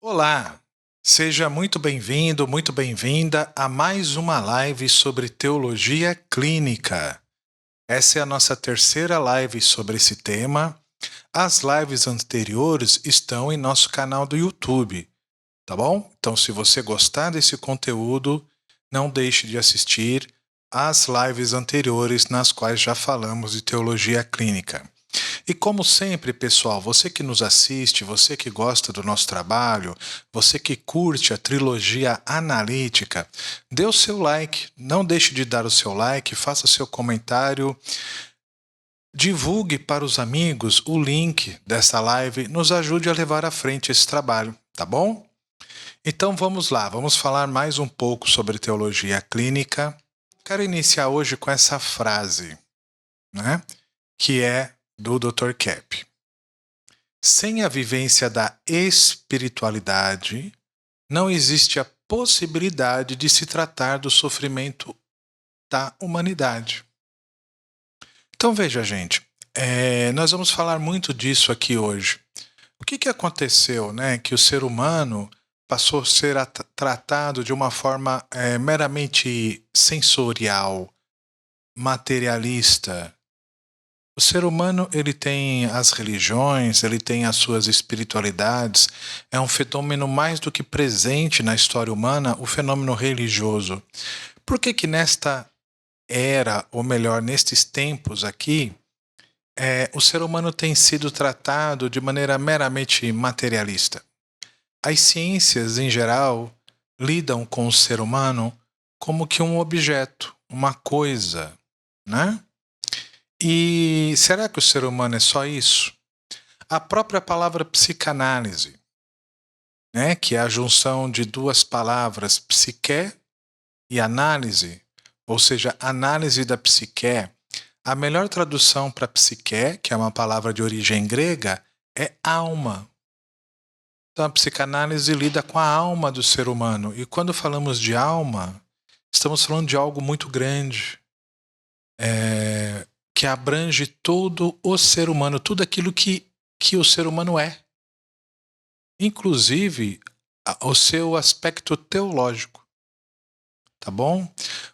Olá, seja muito bem-vindo, muito bem-vinda a mais uma live sobre teologia clínica. Essa é a nossa terceira live sobre esse tema. As lives anteriores estão em nosso canal do YouTube, tá bom? Então, se você gostar desse conteúdo, não deixe de assistir às lives anteriores nas quais já falamos de teologia clínica. E como sempre, pessoal, você que nos assiste, você que gosta do nosso trabalho, você que curte a trilogia analítica, dê o seu like, não deixe de dar o seu like, faça seu comentário, divulgue para os amigos o link dessa live, nos ajude a levar à frente esse trabalho, tá bom? Então vamos lá, vamos falar mais um pouco sobre teologia clínica. Quero iniciar hoje com essa frase, né, que é do Dr. Kepp. Sem a vivência da espiritualidade, não existe a possibilidade de se tratar do sofrimento da humanidade. Então veja, gente, nós vamos falar muito disso aqui hoje. O que aconteceu, né? Que o ser humano passou a ser tratado de uma forma meramente sensorial, materialista. O ser humano, ele tem as religiões, ele tem as suas espiritualidades, é um fenômeno mais do que presente na história humana, o fenômeno religioso. Por que nesta era, ou melhor, nestes tempos aqui, o ser humano tem sido tratado de maneira meramente materialista? As ciências, em geral, lidam com o ser humano como que um objeto, uma coisa, né? E será que o ser humano é só isso? A própria palavra psicanálise, né, que é a junção de duas palavras, psique e análise, ou seja, análise da psique, a melhor tradução para psique, que é uma palavra de origem grega, é alma. Então a psicanálise lida com a alma do ser humano, e quando falamos de alma, estamos falando de algo muito grande, que abrange todo o ser humano, tudo aquilo que o ser humano é. Inclusive, o seu aspecto teológico. Tá bom?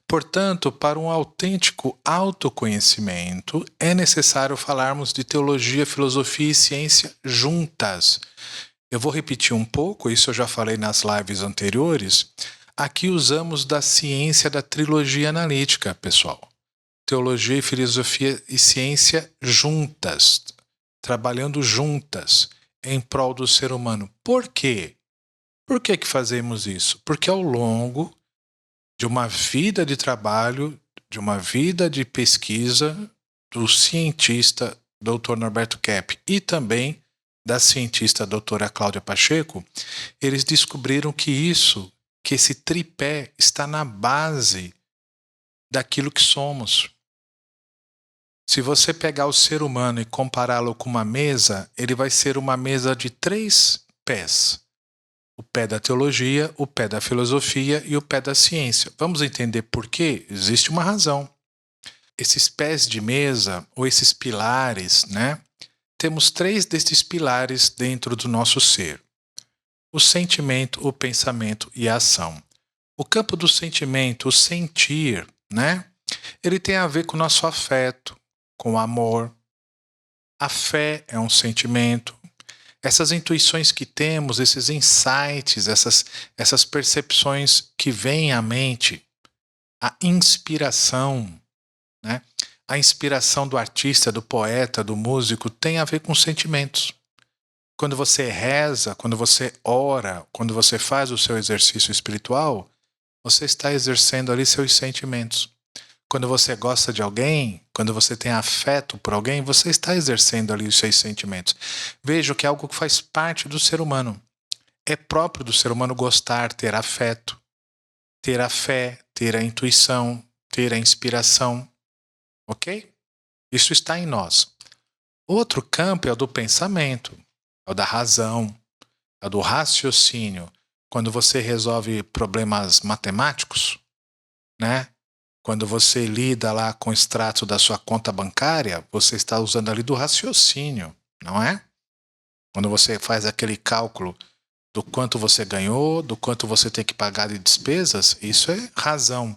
Portanto, para um autêntico autoconhecimento, é necessário falarmos de teologia, filosofia e ciência juntas. Eu vou repetir um pouco, isso eu já falei nas lives anteriores. Aqui usamos da ciência da trilogia analítica, pessoal. Teologia, filosofia e ciência juntas, trabalhando juntas em prol do ser humano. Por quê? Por que fazemos isso? Porque ao longo de uma vida de trabalho, de uma vida de pesquisa do cientista Dr. Norberto Kepp e também da cientista doutora Cláudia Pacheco, eles descobriram que esse tripé está na base daquilo que somos. Se você pegar o ser humano e compará-lo com uma mesa, ele vai ser uma mesa de 3 pés. O pé da teologia, o pé da filosofia e o pé da ciência. Vamos entender por quê? Existe uma razão. Esses pés de mesa, ou esses pilares, né? Temos 3 desses pilares dentro do nosso ser. O sentimento, o pensamento e a ação. O campo do sentimento, o sentir, né? Ele tem a ver com o nosso afeto, com o amor. A fé é um sentimento. Essas intuições que temos, esses insights, essas percepções que vêm à mente, a inspiração, né? A inspiração do artista, do poeta, do músico, tem a ver com sentimentos. Quando você reza, quando você ora, quando você faz o seu exercício espiritual, você está exercendo ali seus sentimentos. Quando você gosta de alguém, quando você tem afeto por alguém, você está exercendo ali os seus sentimentos. Veja que é algo que faz parte do ser humano. É próprio do ser humano gostar, ter afeto, ter a fé, ter a intuição, ter a inspiração. Ok? Isso está em nós. Outro campo é o do pensamento, é o da razão, é o do raciocínio. Quando você resolve problemas matemáticos, né? Quando você lida lá com o extrato da sua conta bancária, você está usando ali do raciocínio, não é? Quando você faz aquele cálculo do quanto você ganhou, do quanto você tem que pagar de despesas, isso é razão.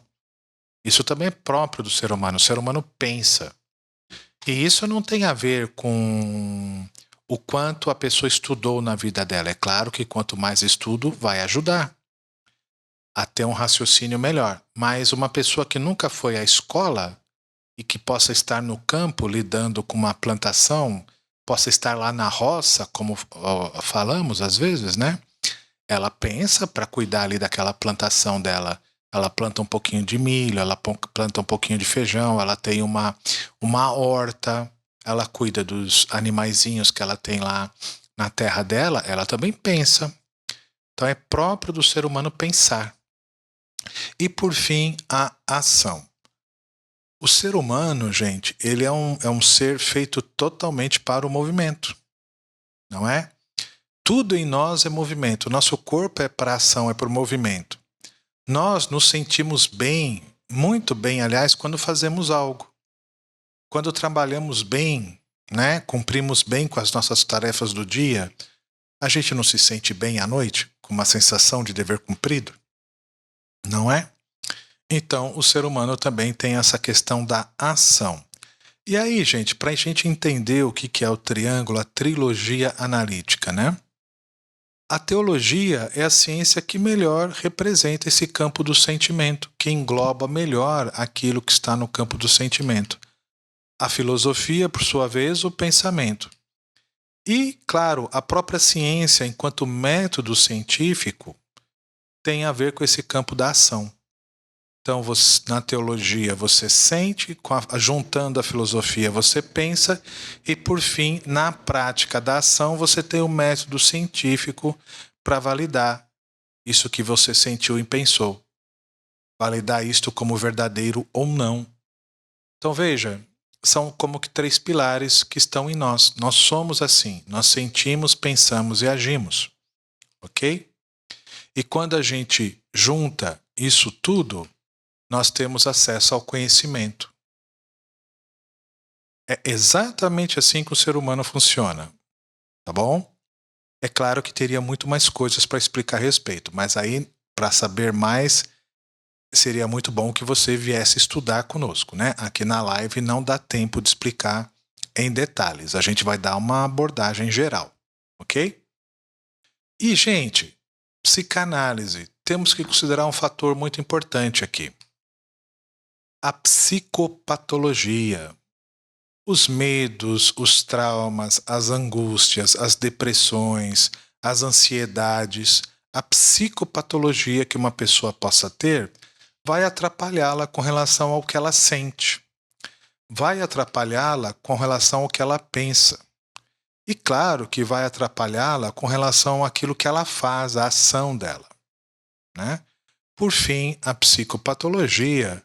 Isso também é próprio do ser humano. O ser humano pensa. E isso não tem a ver com o quanto a pessoa estudou na vida dela. É claro que quanto mais estudo, vai ajudar a ter um raciocínio melhor. Mas uma pessoa que nunca foi à escola e que possa estar no campo lidando com uma plantação, possa estar lá na roça, como falamos às vezes, né? Ela pensa para cuidar ali daquela plantação dela. Ela planta um pouquinho de milho, ela planta um pouquinho de feijão, ela tem uma horta, ela cuida dos animaizinhos que ela tem lá na terra dela, ela também pensa. Então é próprio do ser humano pensar. E por fim, a ação. O ser humano, gente, ele é um ser feito totalmente para o movimento, não é? Tudo em nós é movimento. O nosso corpo é para ação, é para o movimento. Nós nos sentimos bem, muito bem, aliás, quando fazemos algo. Quando trabalhamos bem, né, cumprimos bem com as nossas tarefas do dia, a gente não se sente bem à noite, com uma sensação de dever cumprido? Não é? Então, o ser humano também tem essa questão da ação. E aí, gente, para a gente entender o que é o triângulo, a trilogia analítica, né? A teologia é a ciência que melhor representa esse campo do sentimento, que engloba melhor aquilo que está no campo do sentimento. A filosofia, por sua vez, o pensamento. E, claro, a própria ciência, enquanto método científico, tem a ver com esse campo da ação. Então, na teologia, você sente, juntando a filosofia, você pensa, e, por fim, na prática da ação, você tem o método científico para validar isso que você sentiu e pensou. Validar isto como verdadeiro ou não. Então, veja, são como que 3 pilares que estão em nós. Nós somos assim, nós sentimos, pensamos e agimos. Ok? E quando a gente junta isso tudo, nós temos acesso ao conhecimento. É exatamente assim que o ser humano funciona, tá bom? É claro que teria muito mais coisas para explicar a respeito, mas aí, para saber mais, seria muito bom que você viesse estudar conosco, né? Aqui na live não dá tempo de explicar em detalhes, a gente vai dar uma abordagem geral, ok? E, gente, psicanálise, temos que considerar um fator muito importante aqui. A psicopatologia, os medos, os traumas, as angústias, as depressões, as ansiedades, a psicopatologia que uma pessoa possa ter vai atrapalhá-la com relação ao que ela sente, vai atrapalhá-la com relação ao que ela pensa. E claro que vai atrapalhá-la com relação àquilo que ela faz, a ação dela, né? Por fim, a psicopatologia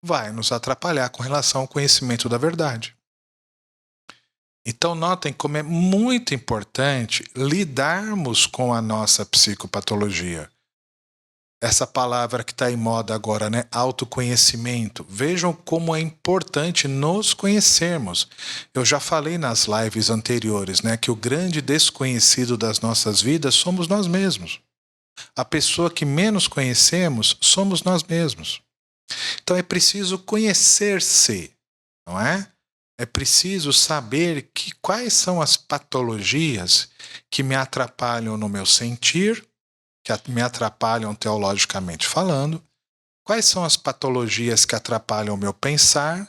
vai nos atrapalhar com relação ao conhecimento da verdade. Então, notem como é muito importante lidarmos com a nossa psicopatologia. Essa palavra que está em moda agora, né? Autoconhecimento. Vejam como é importante nos conhecermos. Eu já falei nas lives anteriores, né? Que o grande desconhecido das nossas vidas somos nós mesmos. A pessoa que menos conhecemos somos nós mesmos. Então é preciso conhecer-se, não é? É preciso saber quais são as patologias que me atrapalham no meu sentir, que me atrapalham teologicamente falando, quais são as patologias que atrapalham o meu pensar,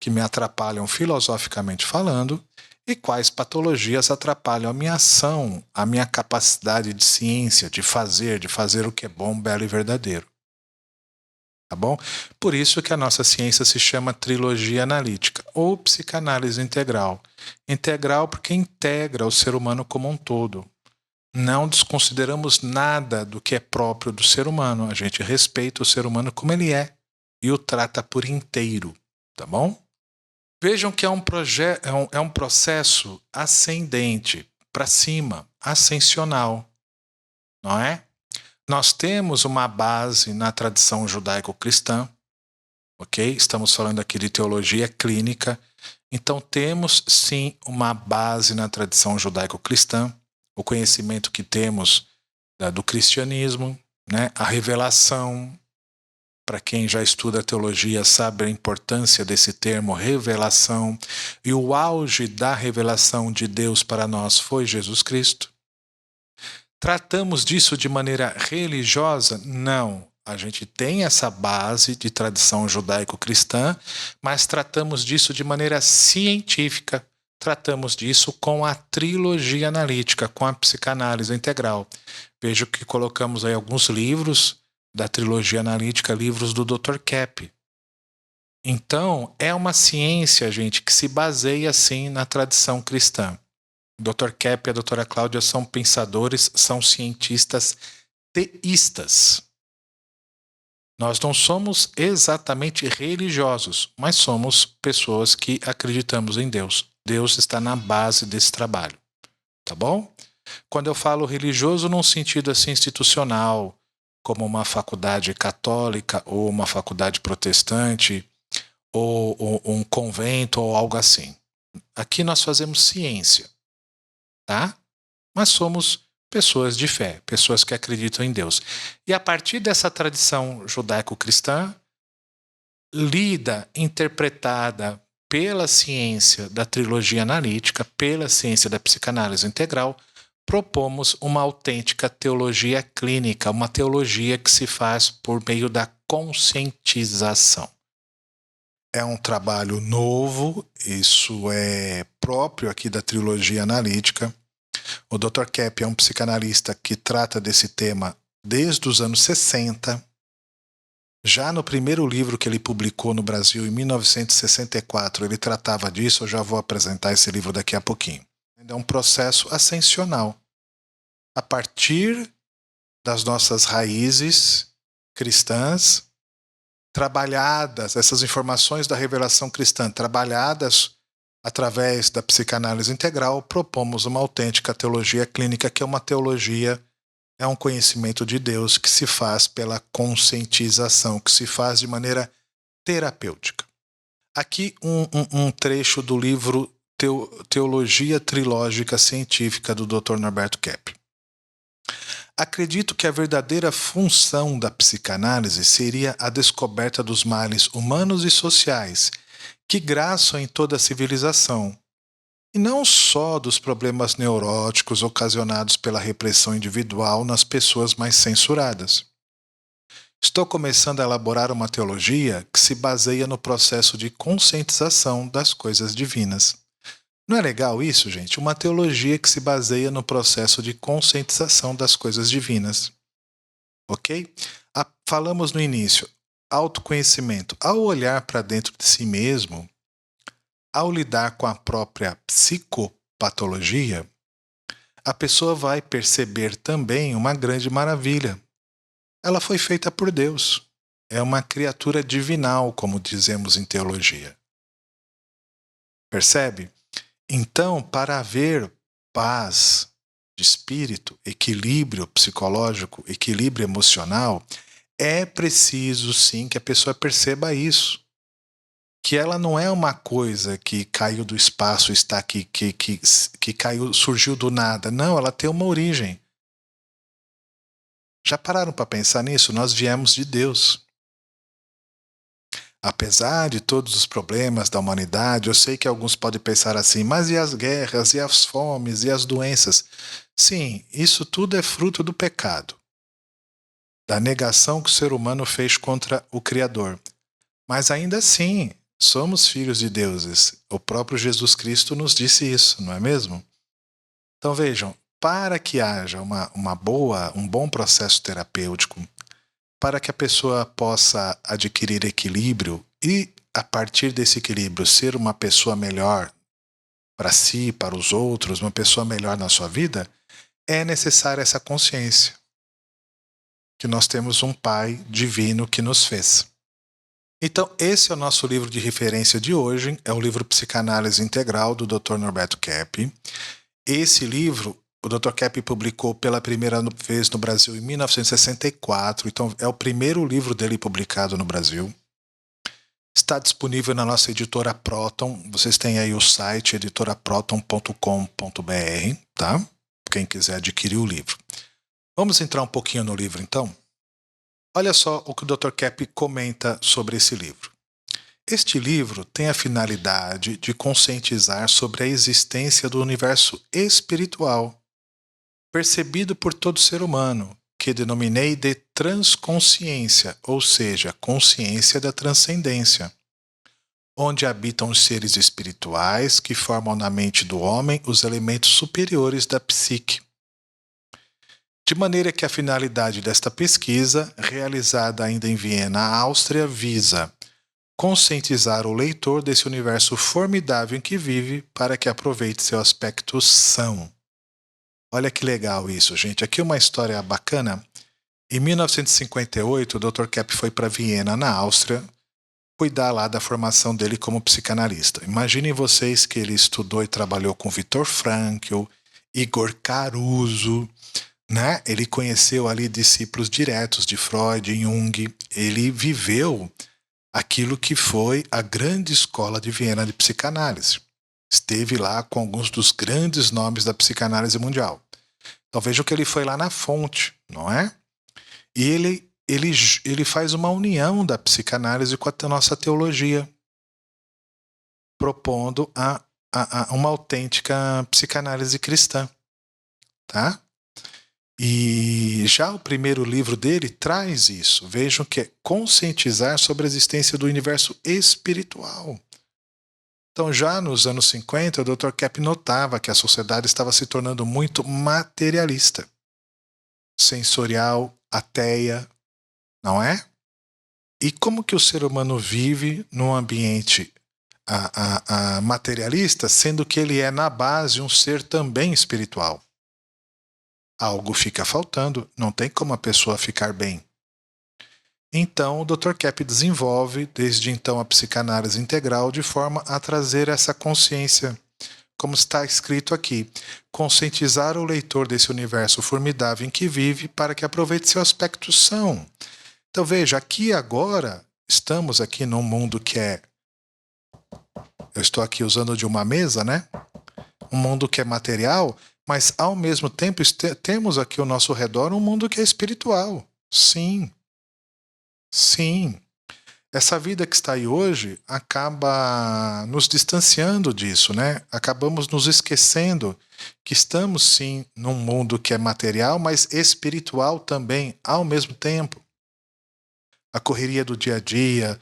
que me atrapalham filosoficamente falando, e quais patologias atrapalham a minha ação, a minha capacidade de ciência, de fazer o que é bom, belo e verdadeiro. Tá bom? Por isso que a nossa ciência se chama trilogia analítica ou psicanálise integral. Integral porque integra o ser humano como um todo. Não desconsideramos nada do que é próprio do ser humano. A gente respeita o ser humano como ele é e o trata por inteiro. Tá bom? Vejam que é um processo ascendente, para cima, ascensional. Não é? Nós temos uma base na tradição judaico-cristã, ok? Estamos falando aqui de teologia clínica. Então temos sim uma base na tradição judaico-cristã. O conhecimento que temos do cristianismo, né? A revelação. Para quem já estuda teologia sabe a importância desse termo revelação. E o auge da revelação de Deus para nós foi Jesus Cristo. Tratamos disso de maneira religiosa? Não. A gente tem essa base de tradição judaico-cristã, mas tratamos disso de maneira científica. Tratamos disso com a trilogia analítica, com a psicanálise integral. Vejo que colocamos aí alguns livros da trilogia analítica, livros do Dr. Kepp. Então, é uma ciência, gente, que se baseia, sim, na tradição cristã. O Dr. Kepp e a doutora Cláudia são pensadores, são cientistas teístas. Nós não somos exatamente religiosos, mas somos pessoas que acreditamos em Deus. Deus está na base desse trabalho, tá bom? Quando eu falo religioso num sentido assim institucional, como uma faculdade católica ou uma faculdade protestante ou um convento ou algo assim. Aqui nós fazemos ciência, tá? Mas somos pessoas de fé, pessoas que acreditam em Deus. E a partir dessa tradição judaico-cristã, lida, interpretada pela ciência da trilogia analítica, pela ciência da psicanálise integral, propomos uma autêntica teologia clínica, uma teologia que se faz por meio da conscientização. É um trabalho novo, isso é próprio aqui da trilogia analítica. O Dr. Kepp é um psicanalista que trata desse tema desde os anos 60. Já no primeiro livro que ele publicou no Brasil, em 1964, ele tratava disso. Eu já vou apresentar esse livro daqui a pouquinho. É um processo ascensional. A partir das nossas raízes cristãs, trabalhadas, essas informações da revelação cristã, trabalhadas através da psicanálise integral, propomos uma autêntica teologia clínica, que é uma teologia, é um conhecimento de Deus que se faz pela conscientização, que se faz de maneira terapêutica. Aqui um trecho do livro Teologia Trilógica Científica, do Dr. Norberto Kepp. Acredito que a verdadeira função da psicanálise seria a descoberta dos males humanos e sociais que graçam em toda a civilização, e não só dos problemas neuróticos ocasionados pela repressão individual nas pessoas mais censuradas. Estou começando a elaborar uma teologia que se baseia no processo de conscientização das coisas divinas. Não é legal isso, gente? Uma teologia que se baseia no processo de conscientização das coisas divinas. Ok? Falamos no início, autoconhecimento. Ao olhar para dentro de si mesmo, ao lidar com a própria psicopatologia, a pessoa vai perceber também uma grande maravilha. Ela foi feita por Deus. É uma criatura divinal, como dizemos em teologia. Percebe? Então, para haver paz de espírito, equilíbrio psicológico, equilíbrio emocional, é preciso sim que a pessoa perceba isso. Que ela não é uma coisa que caiu do espaço, está aqui, que caiu, surgiu do nada. Não, ela tem uma origem. Já pararam para pensar nisso? Nós viemos de Deus. Apesar de todos os problemas da humanidade, eu sei que alguns podem pensar assim, mas e as guerras, e as fomes, e as doenças? Sim, isso tudo é fruto do pecado, da negação que o ser humano fez contra o Criador. Mas ainda assim, somos filhos de deuses. O próprio Jesus Cristo nos disse isso, não é mesmo? Então vejam, para que haja um bom processo terapêutico, para que a pessoa possa adquirir equilíbrio e, a partir desse equilíbrio, ser uma pessoa melhor para si, para os outros, uma pessoa melhor na sua vida, é necessária essa consciência que nós temos um Pai divino que nos fez. Então, esse é o nosso livro de referência de hoje, é o livro Psicanálise Integral, do Dr. Norberto Kepp. Esse livro, o Dr. Kepp publicou pela primeira vez no Brasil em 1964, então é o primeiro livro dele publicado no Brasil. Está disponível na nossa editora Proton, vocês têm aí o site editoraproton.com.br, tá? Quem quiser adquirir o livro. Vamos entrar um pouquinho no livro, então? Olha só o que o Dr. Kepp comenta sobre esse livro. Este livro tem a finalidade de conscientizar sobre a existência do universo espiritual, percebido por todo ser humano, que denominei de transconsciência, ou seja, consciência da transcendência, onde habitam os seres espirituais que formam na mente do homem os elementos superiores da psique. De maneira que a finalidade desta pesquisa, realizada ainda em Viena, Áustria, visa conscientizar o leitor desse universo formidável em que vive para que aproveite seu aspecto são. Olha que legal isso, gente. Aqui uma história bacana. Em 1958, o Dr. Kepp foi para Viena, na Áustria, cuidar lá da formação dele como psicanalista. Imaginem vocês que ele estudou e trabalhou com Viktor Frankl, Igor Caruso, né? Ele conheceu ali discípulos diretos de Freud e Jung. Ele viveu aquilo que foi a grande escola de Viena de psicanálise. Esteve lá com alguns dos grandes nomes da psicanálise mundial. Então vejam que ele foi lá na fonte, não é? E ele faz uma união da psicanálise com a nossa teologia, propondo uma autêntica psicanálise cristã, tá? E já o primeiro livro dele traz isso. Vejam que é conscientizar sobre a existência do universo espiritual. Então, já nos anos 50, o Dr. Kepp notava que a sociedade estava se tornando muito materialista, sensorial, ateia, não é? E como que o ser humano vive num ambiente materialista, sendo que ele é, na base, um ser também espiritual? Algo fica faltando, não tem como a pessoa ficar bem. Então, o Dr. Kepp desenvolve, desde então, a psicanálise integral de forma a trazer essa consciência, como está escrito aqui, conscientizar o leitor desse universo formidável em que vive para que aproveite seu aspecto são. Então, veja, aqui agora, estamos aqui num mundo que é... Eu estou aqui usando de uma mesa, né? Um mundo que é material, mas ao mesmo tempo temos aqui ao nosso redor um mundo que é espiritual. Sim. Sim. Essa vida que está aí hoje acaba nos distanciando disso, né? Acabamos nos esquecendo que estamos sim num mundo que é material, mas espiritual também ao mesmo tempo. A correria do dia a dia,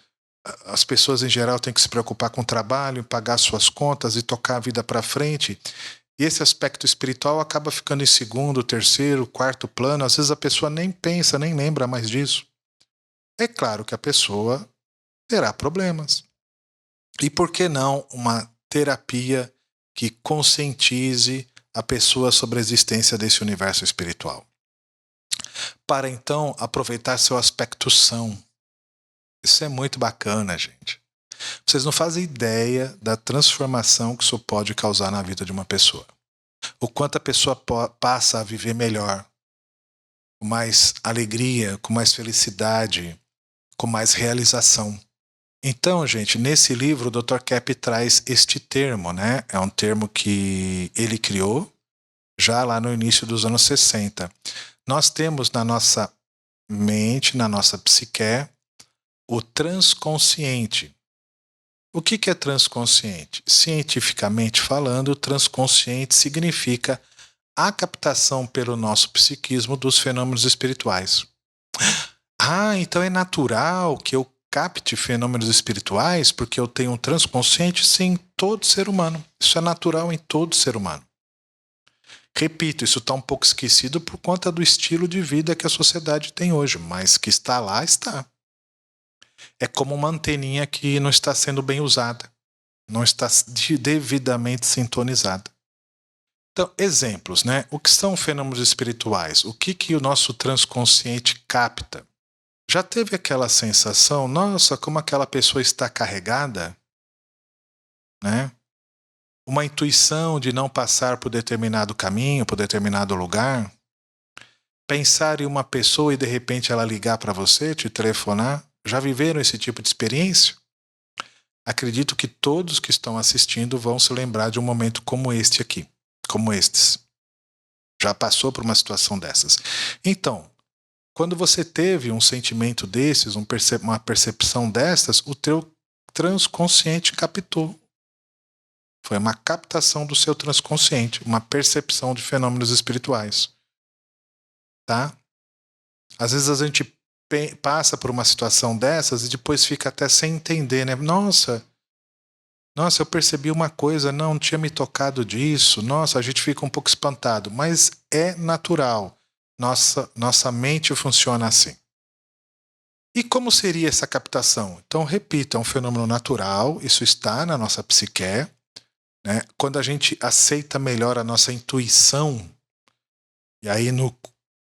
as pessoas em geral têm que se preocupar com o trabalho, pagar suas contas e tocar a vida para frente. E esse aspecto espiritual acaba ficando em segundo, terceiro, quarto plano. Às vezes a pessoa nem pensa, nem lembra mais disso. É claro que a pessoa terá problemas. E por que não uma terapia que conscientize a pessoa sobre a existência desse universo espiritual? Para então aproveitar seu aspecto são. Isso é muito bacana, gente. Vocês não fazem ideia da transformação que isso pode causar na vida de uma pessoa. O quanto a pessoa passa a viver melhor, com mais alegria, com mais felicidade, com mais realização. Então, gente, nesse livro o Dr. Kepp traz este termo, né? É um termo que ele criou já lá no início dos anos 60. Nós temos na nossa mente, na nossa psique, o transconsciente. O que é transconsciente? Cientificamente falando, o transconsciente significa a captação pelo nosso psiquismo dos fenômenos espirituais. Ah, então é natural que eu capte fenômenos espirituais porque eu tenho um transconsciente? Sim, todo ser humano. Isso é natural em todo ser humano. Repito, isso está um pouco esquecido por conta do estilo de vida que a sociedade tem hoje, mas que está lá, está. É como uma anteninha que não está sendo bem usada, não está devidamente sintonizada. Então, exemplos, né? O que são fenômenos espirituais? O que o nosso transconsciente capta? Já teve aquela sensação, nossa, como aquela pessoa está carregada, né? Uma intuição de não passar por determinado caminho, por determinado lugar? Pensar em uma pessoa e de repente ela ligar para você, te telefonar? Já viveram esse tipo de experiência? Acredito que todos que estão assistindo vão se lembrar de um momento como este aqui, como estes. Já passou por uma situação dessas. Então, quando você teve um sentimento desses, uma percepção dessas, o teu transconsciente captou. Foi uma captação do seu transconsciente, uma percepção de fenômenos espirituais. Tá? Às vezes a gente passa por uma situação dessas e depois fica até sem entender, né? Nossa, eu percebi uma coisa, não tinha me tocado disso. Nossa, a gente fica um pouco espantado, mas é natural. Nossa mente funciona assim. E como seria essa captação? Então, repito, é um fenômeno natural, isso está na nossa psique, né? Quando a gente aceita melhor a nossa intuição, e aí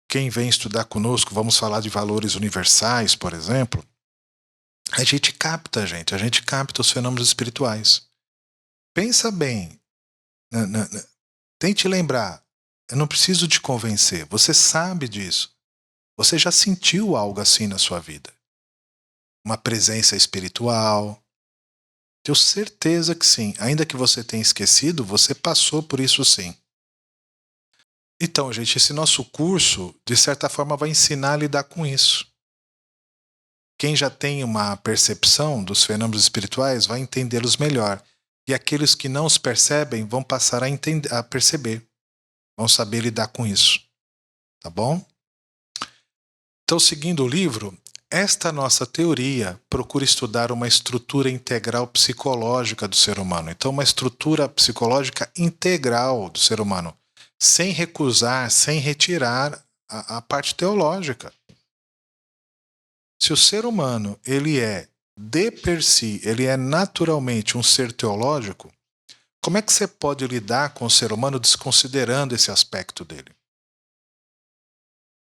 quem vem estudar conosco, vamos falar de valores universais, por exemplo, a gente capta os fenômenos espirituais. Pensa bem, tente lembrar, eu não preciso te convencer, você sabe disso. Você já sentiu algo assim na sua vida? Uma presença espiritual? Tenho certeza que sim. Ainda que você tenha esquecido, você passou por isso sim. Então, gente, esse nosso curso, de certa forma, vai ensinar a lidar com isso. Quem já tem uma percepção dos fenômenos espirituais vai entendê-los melhor. E aqueles que não os percebem vão passar a perceber. Vão saber lidar com isso. Tá bom? Então, seguindo o livro, esta nossa teoria procura estudar uma estrutura integral psicológica do ser humano. Então, uma estrutura psicológica integral do ser humano, sem recusar, sem retirar a parte teológica. Se o ser humano, ele é, de per si, ele é naturalmente um ser teológico, como é que você pode lidar com o ser humano desconsiderando esse aspecto dele?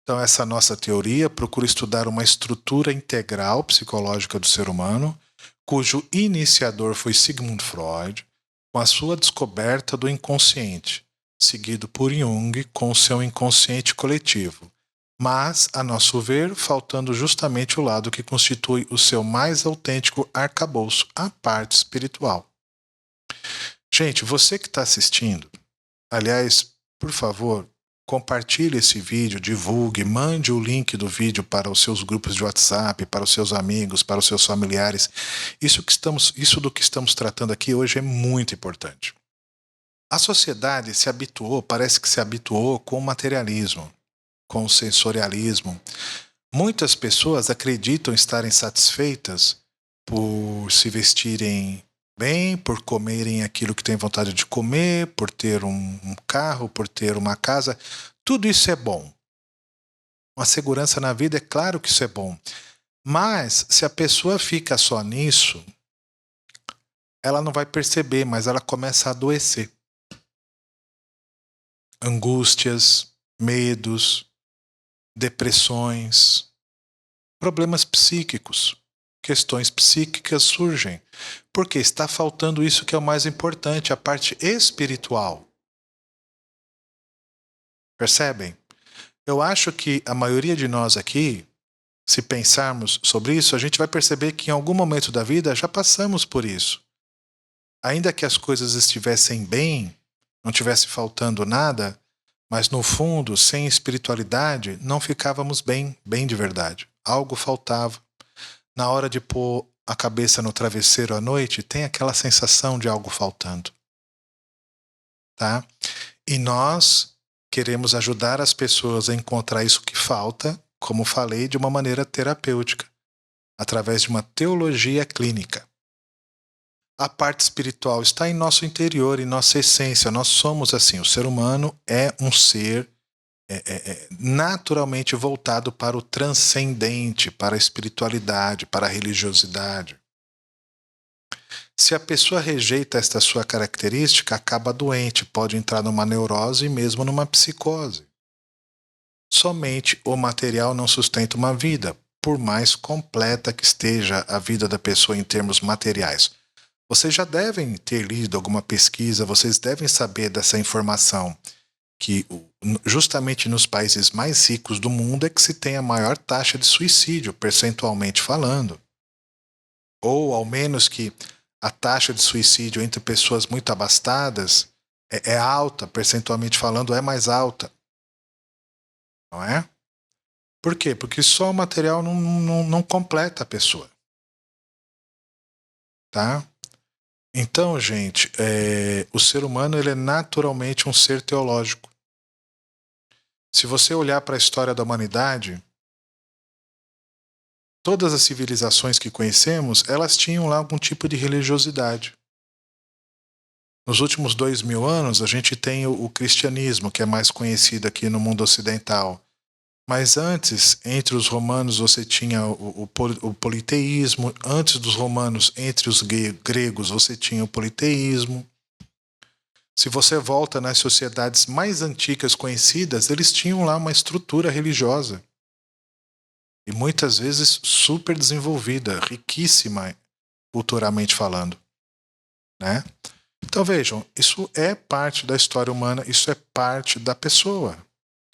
Então, essa nossa teoria procura estudar uma estrutura integral psicológica do ser humano, cujo iniciador foi Sigmund Freud, com a sua descoberta do inconsciente, seguido por Jung com o seu inconsciente coletivo, mas, a nosso ver, faltando justamente o lado que constitui o seu mais autêntico arcabouço, a parte espiritual. Gente, você que está assistindo, aliás, por favor, compartilhe esse vídeo, divulgue, mande o link do vídeo para os seus grupos de WhatsApp, para os seus amigos, para os seus familiares. Isso do que estamos tratando aqui hoje é muito importante. A sociedade parece que se habituou com o materialismo, com o sensorialismo. Muitas pessoas acreditam estarem satisfeitas por se vestirem bem, por comerem aquilo que têm vontade de comer, por ter um carro, por ter uma casa. Tudo isso é bom. Uma segurança na vida, é claro que isso é bom. Mas, se a pessoa fica só nisso, ela não vai perceber, mas ela começa a adoecer. Angústias, medos, depressões, problemas psíquicos. Questões psíquicas surgem, porque está faltando isso que é o mais importante, a parte espiritual. Percebem? Eu acho que a maioria de nós aqui, se pensarmos sobre isso, a gente vai perceber que em algum momento da vida já passamos por isso. Ainda que as coisas estivessem bem, não tivesse faltando nada, mas no fundo, sem espiritualidade, não ficávamos bem de verdade. Algo faltava. Na hora de pôr a cabeça no travesseiro à noite, tem aquela sensação de algo faltando. Tá? E nós queremos ajudar as pessoas a encontrar isso que falta, como falei, de uma maneira terapêutica, através de uma teologia clínica. A parte espiritual está em nosso interior, em nossa essência. Nós somos assim. O ser humano é um ser naturalmente voltado para o transcendente, para a espiritualidade, para a religiosidade. Se a pessoa rejeita esta sua característica, acaba doente, pode entrar numa neurose e mesmo numa psicose. Somente o material não sustenta uma vida, por mais completa que esteja a vida da pessoa em termos materiais. Vocês já devem ter lido alguma pesquisa, vocês devem saber dessa informação, que justamente nos países mais ricos do mundo é que se tem a maior taxa de suicídio, percentualmente falando. Ou, ao menos, que a taxa de suicídio entre pessoas muito abastadas é alta, percentualmente falando, é mais alta. não é? Por quê? Porque só o material não completa a pessoa, tá? Então, gente, o ser humano ele é naturalmente um ser teológico. Se você olhar para a história da humanidade, todas as civilizações que conhecemos, elas tinham lá algum tipo de religiosidade. Nos últimos 2000 anos, a gente tem o cristianismo, que é mais conhecido aqui no mundo ocidental. Mas antes, entre os romanos, você tinha o politeísmo. Antes dos romanos, entre os gregos, você tinha o politeísmo. Se você volta nas sociedades mais antigas conhecidas, eles tinham lá uma estrutura religiosa. E muitas vezes super desenvolvida, riquíssima, culturalmente falando, né? Então vejam, isso é parte da história humana, isso é parte da pessoa,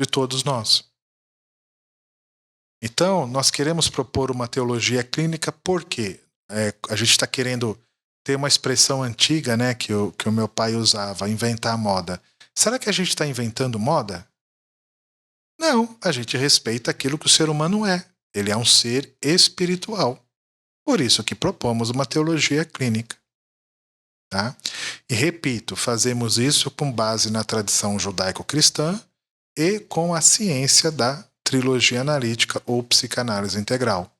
de todos nós. Então, nós queremos propor uma teologia clínica porque a gente está querendo ter uma expressão antiga, né, que o meu pai usava, inventar moda. Será que a gente está inventando moda? Não, a gente respeita aquilo que o ser humano é. Ele é um ser espiritual. Por isso que propomos uma teologia clínica. Tá? E repito, fazemos isso com base na tradição judaico-cristã e com a ciência da trilogia analítica ou psicanálise integral.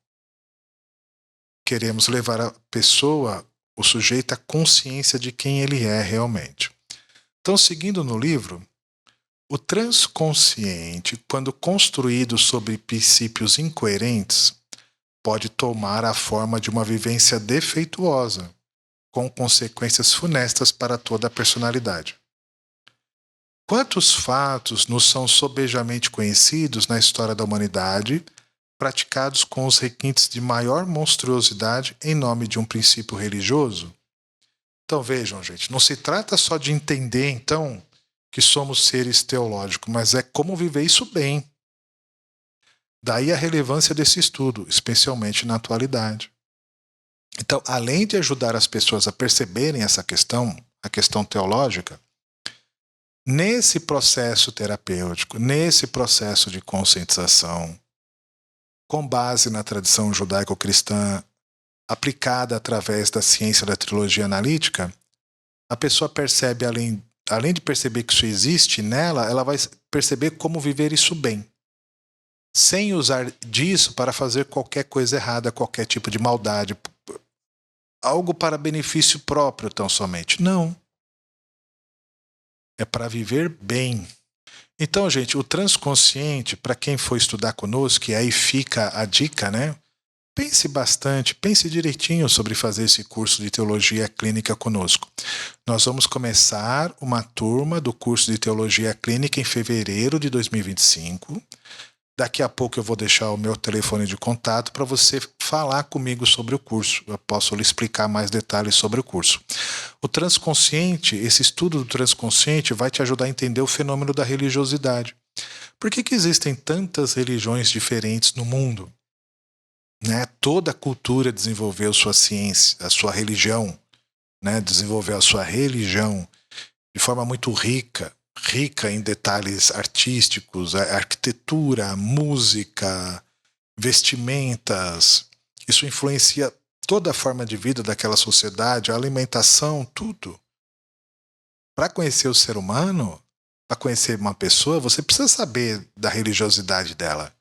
Queremos levar a pessoa, o sujeito, à consciência de quem ele é realmente. Então, seguindo no livro, o transconsciente, quando construído sobre princípios incoerentes, pode tomar a forma de uma vivência defeituosa, com consequências funestas para toda a personalidade. Quantos fatos nos são sobejamente conhecidos na história da humanidade, praticados com os requintes de maior monstruosidade em nome de um princípio religioso? Então vejam, gente, não se trata só de entender, então, que somos seres teológicos, mas é como viver isso bem. Daí a relevância desse estudo, especialmente na atualidade. Então, além de ajudar as pessoas a perceberem essa questão, a questão teológica, nesse processo terapêutico, nesse processo de conscientização, com base na tradição judaico-cristã, aplicada através da ciência da trilogia analítica, a pessoa percebe, além de perceber que isso existe nela, ela vai perceber como viver isso bem, sem usar disso para fazer qualquer coisa errada, qualquer tipo de maldade, algo para benefício próprio tão somente. Não. É para viver bem. Então, gente, o transconsciente, para quem for estudar conosco, e aí fica a dica, né? Pense bastante, pense direitinho sobre fazer esse curso de teologia clínica conosco. Nós vamos começar uma turma do curso de teologia clínica em fevereiro de 2025. Daqui a pouco eu vou deixar o meu telefone de contato para você falar comigo sobre o curso. Eu posso lhe explicar mais detalhes sobre o curso. O transconsciente, esse estudo do transconsciente vai te ajudar a entender o fenômeno da religiosidade. Por que existem tantas religiões diferentes no mundo? Né? Toda cultura desenvolveu sua ciência, a sua religião, né? Desenvolveu a sua religião de forma muito rica em detalhes artísticos, arquitetura, música, vestimentas. Isso influencia toda a forma de vida daquela sociedade, a alimentação, tudo. Para conhecer o ser humano, para conhecer uma pessoa, você precisa saber da religiosidade dela.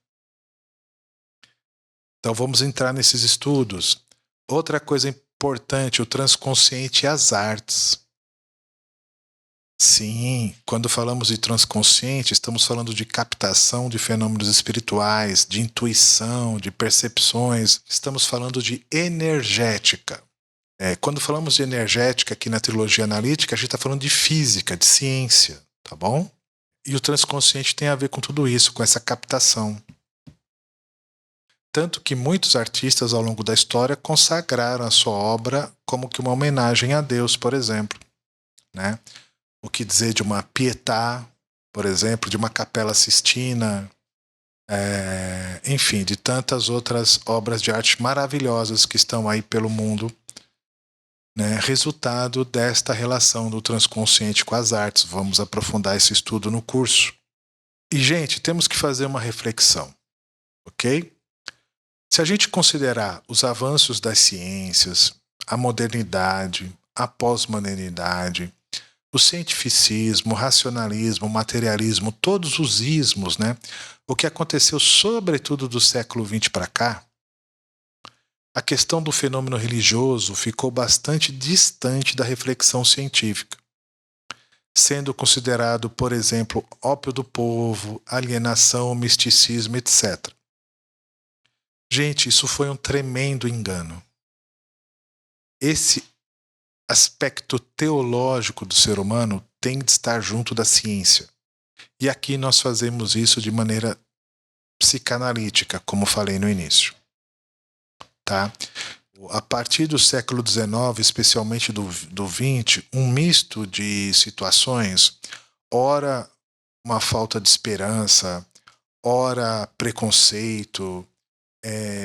Então vamos entrar nesses estudos. Outra coisa importante, o transconsciente e as artes. Sim, quando falamos de transconsciente, estamos falando de captação de fenômenos espirituais, de intuição, de percepções. Estamos falando de energética. Quando falamos de energética aqui na trilogia analítica, a gente está falando de física, de ciência, tá bom? E o transconsciente tem a ver com tudo isso, com essa captação. Tanto que muitos artistas ao longo da história consagraram a sua obra como que uma homenagem a Deus, por exemplo, né? O que dizer de uma Pietà, por exemplo, de uma Capela Sistina, enfim, de tantas outras obras de arte maravilhosas que estão aí pelo mundo, né? Resultado desta relação do transconsciente com as artes. Vamos aprofundar esse estudo no curso. E, gente, temos que fazer uma reflexão, ok? Se a gente considerar os avanços das ciências, a modernidade, a pós-modernidade, o cientificismo, o racionalismo, o materialismo, todos os ismos, né? O que aconteceu sobretudo do século XX para cá, a questão do fenômeno religioso ficou bastante distante da reflexão científica, sendo considerado, por exemplo, ópio do povo, alienação, misticismo, etc. Gente, isso foi um tremendo engano. Esse aspecto teológico do ser humano tem de estar junto da ciência. E aqui nós fazemos isso de maneira psicanalítica, como falei no início. Tá? A partir do século XIX, especialmente do XX, um misto de situações, ora uma falta de esperança, ora preconceito,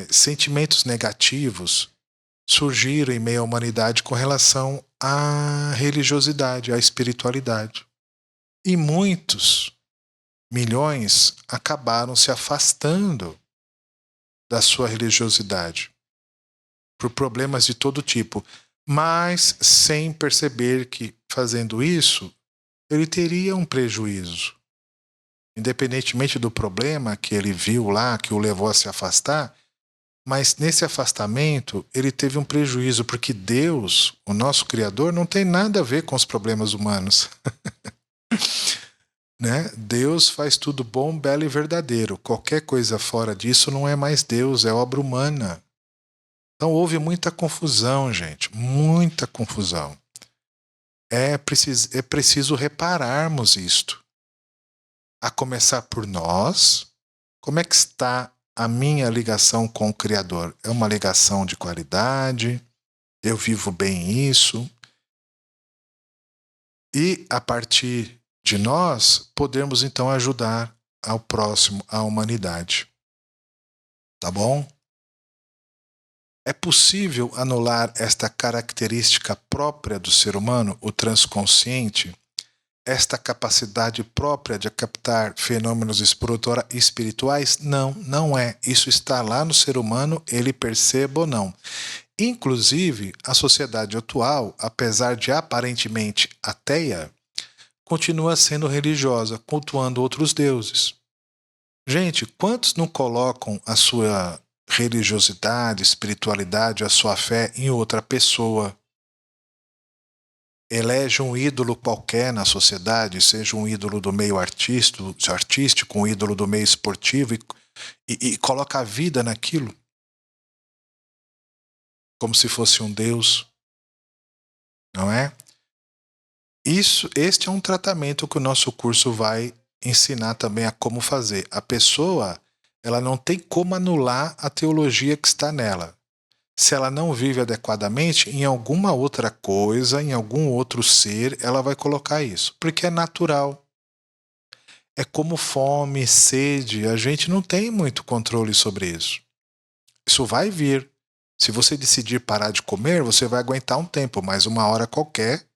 sentimentos negativos surgiram em meio à humanidade com relação à religiosidade, à espiritualidade. E muitos, milhões, acabaram se afastando da sua religiosidade por problemas de todo tipo, mas sem perceber que, fazendo isso, ele teria um prejuízo. Independentemente do problema que ele viu lá, que o levou a se afastar, mas nesse afastamento ele teve um prejuízo, porque Deus, o nosso Criador, não tem nada a ver com os problemas humanos. Né? Deus faz tudo bom, belo e verdadeiro. Qualquer coisa fora disso não é mais Deus, é obra humana. Então houve muita confusão, gente, muita confusão. É preciso repararmos isto. A começar por nós, como é que está a minha ligação com o Criador? É uma ligação de qualidade? Eu vivo bem isso? E a partir de nós, podemos então ajudar ao próximo, à humanidade. Tá bom? É possível anular esta característica própria do ser humano, o transconsciente, esta capacidade própria de captar fenômenos espirituais? Não, não é. Isso está lá no ser humano, ele perceba ou não. Inclusive, a sociedade atual, apesar de aparentemente ateia, continua sendo religiosa, cultuando outros deuses. Gente, quantos não colocam a sua religiosidade, espiritualidade, a sua fé em outra pessoa? Elege um ídolo qualquer na sociedade, seja um ídolo do meio artístico, um ídolo do meio esportivo, e coloca a vida naquilo, como se fosse um Deus, não é? Este é um tratamento que o nosso curso vai ensinar também a como fazer. A pessoa, ela não tem como anular a teologia que está nela. Se ela não vive adequadamente, em alguma outra coisa, em algum outro ser, ela vai colocar isso, porque é natural. É como fome, sede, a gente não tem muito controle sobre isso. Isso vai vir. Se você decidir parar de comer, você vai aguentar um tempo, mas uma hora qualquer,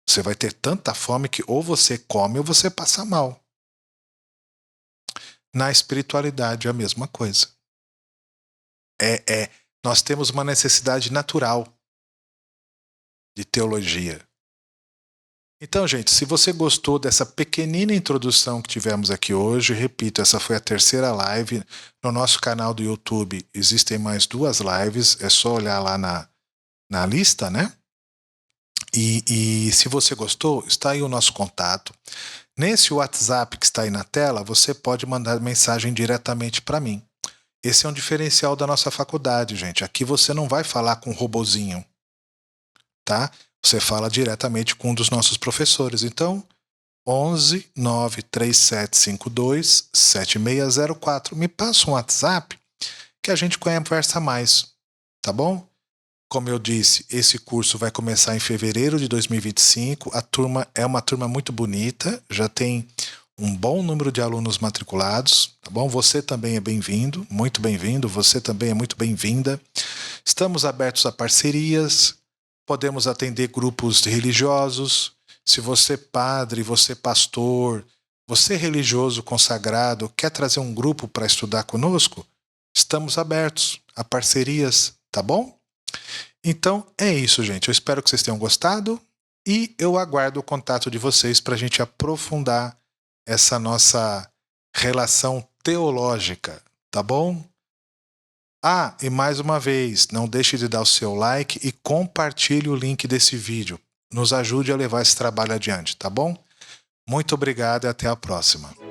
você vai ter tanta fome que ou você come ou você passa mal. Na espiritualidade é a mesma coisa. Nós temos uma necessidade natural de teologia. Então, gente, se você gostou dessa pequenina introdução que tivemos aqui hoje, repito, essa foi a terceira live. No nosso canal do YouTube existem mais 2 lives, é só olhar lá na lista, né? E se você gostou, está aí o nosso contato. Nesse WhatsApp que está aí na tela, você pode mandar mensagem diretamente para mim. Esse é um diferencial da nossa faculdade, gente. Aqui você não vai falar com um robozinho, tá? Você fala diretamente com um dos nossos professores. Então, 11 93752 7604. Me passa um WhatsApp que a gente conversa mais, tá bom? Como eu disse, esse curso vai começar em fevereiro de 2025. A turma é uma turma muito bonita, já tem um bom número de alunos matriculados, tá bom? Você também é bem-vindo, muito bem-vindo, você também é muito bem-vinda. Estamos abertos a parcerias, podemos atender grupos religiosos. Se você é padre, você é pastor, Você, religioso consagrado, quer trazer um grupo para estudar conosco? Estamos abertos a parcerias, tá bom? Então é isso, gente. Eu espero que vocês tenham gostado e eu aguardo o contato de vocês para a gente aprofundar essa nossa relação teológica, tá bom? Ah, e mais uma vez, não deixe de dar o seu like e compartilhe o link desse vídeo. Nos ajude a levar esse trabalho adiante, tá bom? Muito obrigado e até a próxima.